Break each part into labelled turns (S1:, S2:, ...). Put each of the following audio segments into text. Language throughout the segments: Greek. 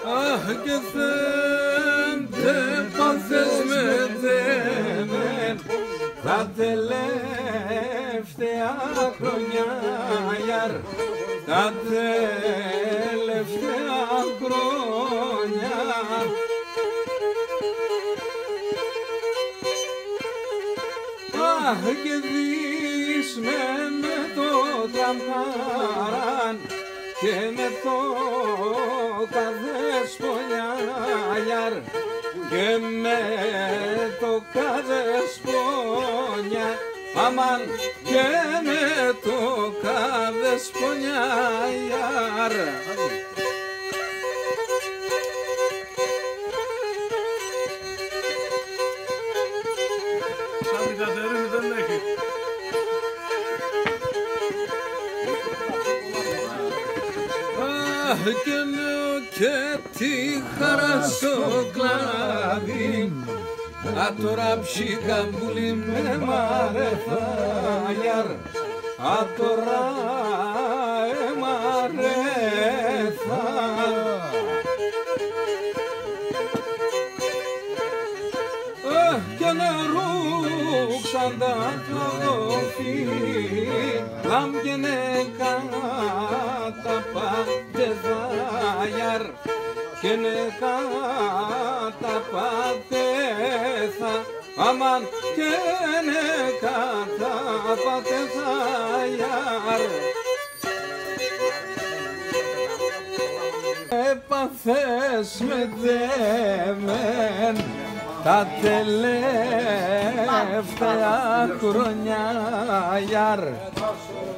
S1: Αχ και δεν πάθες με τέμεν τα τελευταία χρόνια, τα τελευταία χρόνια. Αχ και δεις με το τραμχάραν και με το καδεσπονιάρ και με το καδεσπονιά, αμάν και με το καδεσπονιάρ. Και τη χαρά στο κλάδι, α τώρα ψήκα πουλί με μαρεθάγιαρ, α τώρα εμαρεθά. Και νερούξαν τα κλαδοφή, λάμπγαινε κατά πατεδάγιαρ και νεκά τα πατέθα, αμάν και νεκά τα πατέθαγιαρ. Έπαθες με δέμεν τα τελευταία χρόνια,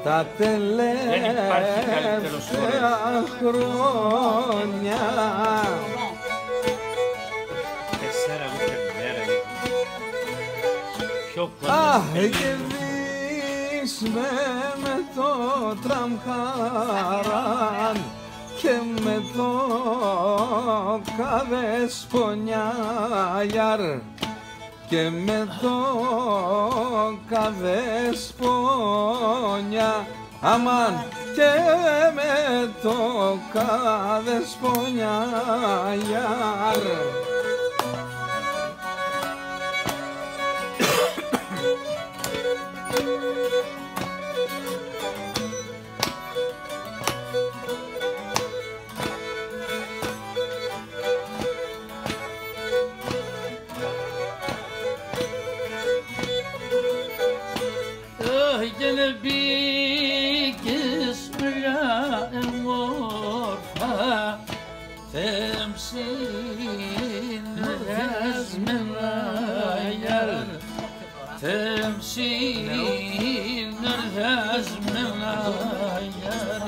S1: τα τελευταία χρόνια. Αχ και δεις με το τραμχάραν και με το καδεσπονιάρ και με το καδεσπονιά, αμάν και με το καδεσπονιάρ.
S2: Μπήκες μια εμόρφα θεμσύνεργασμένα γιαρ, θεμσύνεργασμένα γιαρ.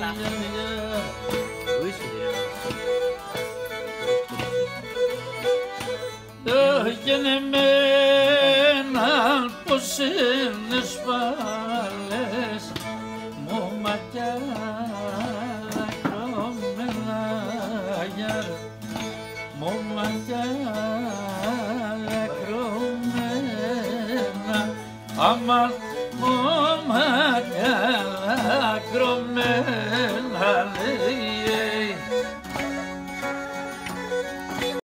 S2: Και εμένα πως είναι σπάλες μου ματιά κρωμένα γιαρ, μου ματιά κρωμένα, αμάν μου